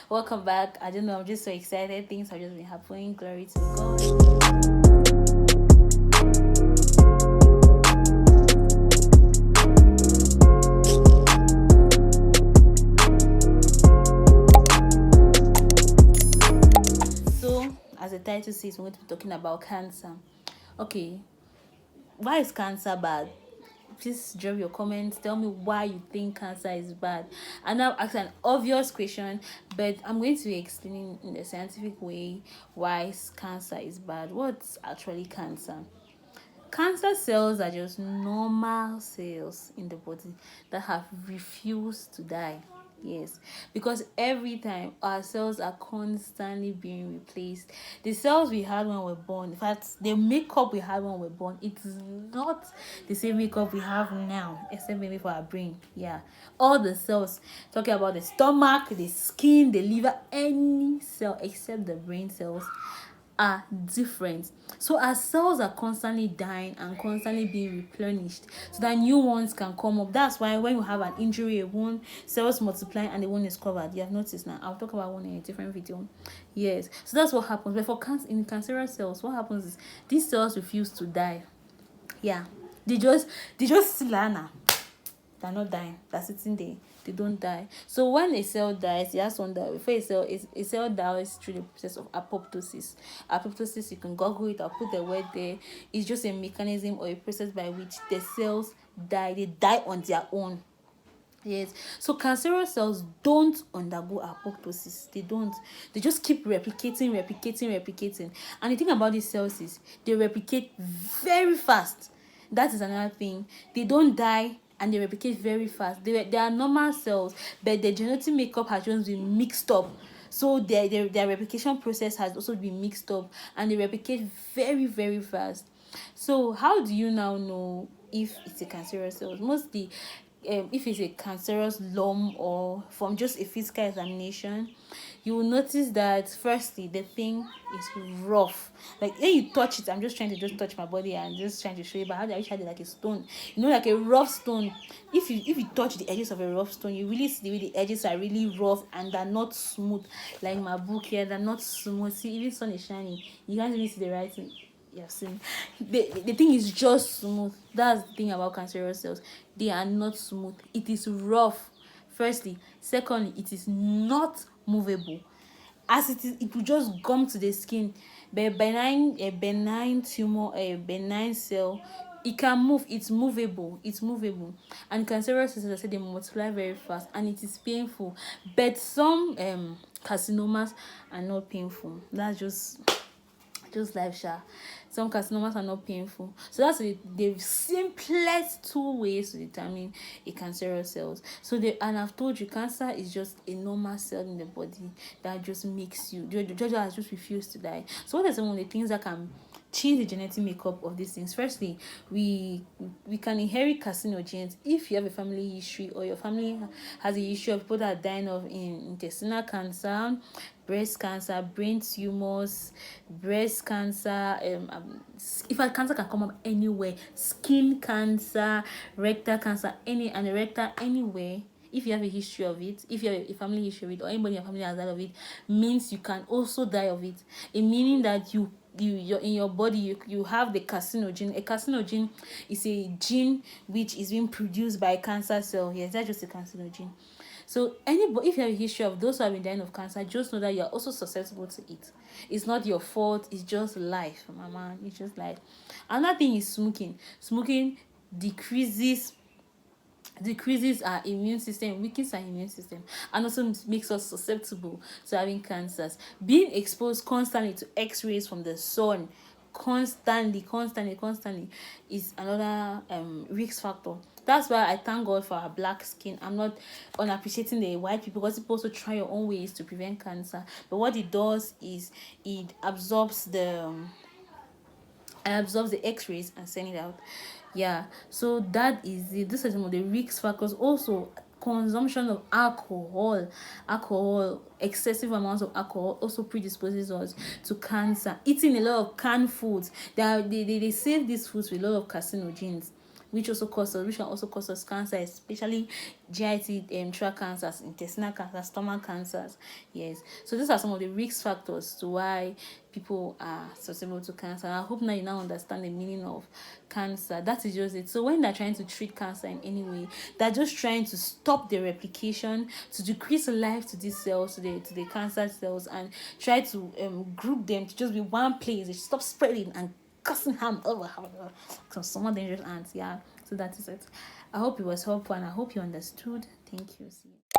Welcome back. I don't know, I'm just so excited. Things have just been happening. Glory to God. So, as the title says, we're going to be talking about cancer. Okay, why is cancer bad? Please drop your comments. Tell me why you think cancer is bad. And now ask an obvious question, but I'm going to be explaining in a scientific way why cancer is bad. What's actually cancer? Cancer cells are just normal cells in the body that have refused to die. Yes, because every time our cells are constantly being replaced. The cells we had when we were born, in fact, the makeup we had when we were born, it is not the same makeup we have now, except maybe for our brain. Yeah, all the cells, talking about the stomach, the skin, the liver, any cell except the brain cells are different. So our cells are constantly dying and constantly being replenished so that new ones can come up. That's why when you have an injury, a wound, cells multiply and the wound is covered. You have noticed now. I'll talk about one in a different video. Yes. So that's what happens. But for in cancerous cells, what happens is these cells refuse to die. Yeah. They just still are now. They're not dying. They're sitting there. They don't die. So when a cell dies, you have to wonder before a cell dies through the process of apoptosis. Apoptosis, you can Google it, I'll put the word there. It's just a mechanism or a process by which the cells die. They die on their own. Yes. So cancerous cells don't undergo apoptosis. They don't. They just keep replicating. And the thing about these cells is they replicate very fast. That is another thing. They don't die and they replicate very fast. They are normal cells, but their genetic makeup has just been mixed up. So their replication process has also been mixed up and they replicate very fast. So how do you now know if it's a cancerous cell? Mostly if it's a cancerous lump or from just a physical examination, you will notice that firstly the thing is rough. Like when you touch it, I'm just trying to just touch my body and just trying to show you, but how do I try it like a stone? Like a rough stone. If you touch the edges of a rough stone, you really see the way the edges are really rough and they're not smooth. Like my book here, they're not smooth. See, even sun is shining, you can't really see the writing. Yes, the thing is just smooth. That's the thing about cancerous cells. They are not smooth. It is rough. Firstly, secondly, it is not movable. As it is, it will just gum to the skin. But a benign tumor, a benign cell, it can move. It's movable. And cancerous cells, as I said, they multiply very fast and it is painful. But some carcinomas are not painful. That's just life sha. Some carcinomas are not painful. So that's the simplest two ways to determine a cancerous cells. And I've told you, cancer is just a normal cell in the body that just makes you has just refused to die. So what are some of the things that can change the genetic makeup of these things? Firstly, we can inherit carcinogens if you have a family history or your family has a history of people that are dying of intestinal cancer, breast cancer, brain tumors, breast cancer. In fact, cancer can come up anywhere. Skin cancer, rectal cancer, anywhere. If you have a history of it, if you have a family history of it, or anybody in your family has died of it, means you can also die of it. It meaning that you're in your body, you have the carcinogen. A carcinogen is a gene which is being produced by a cancer cell. Yes, that's just a carcinogen. So if you have a history of those who have been dying of cancer, just know that you are also susceptible to it. It's not your fault. It's just life, mama. It's just life. Another thing is smoking. Smoking decreases our immune system, weakens our immune system, and also makes us susceptible to having cancers. Being exposed constantly to x-rays from the sun, constantly is another risk factor. That's why I thank God for our black skin. I'm not unappreciating the white people, because people also try your own ways to prevent cancer. But what it does is it absorbs the x-rays and send it out. Yeah, so that is it. This is some of the risk factors. Also, consumption of alcohol, excessive amounts of alcohol also predisposes us to cancer. Eating a lot of canned foods, they save these foods with a lot of carcinogens. which can also cause us cancer, especially GIT, tract cancers, intestinal cancers, stomach cancers. Yes. So these are some of the risk factors to why people are susceptible to cancer. I hope now you now understand the meaning of cancer. That is just it. So when they're trying to treat cancer in any way, they're just trying to stop the replication, to decrease life to these cells, to the cancer cells, and try to group them to just be one place. They stop spreading and causing harm over some more dangerous ants. Yeah. So that is it. I hope it was helpful and I hope you understood. Thank you. See you.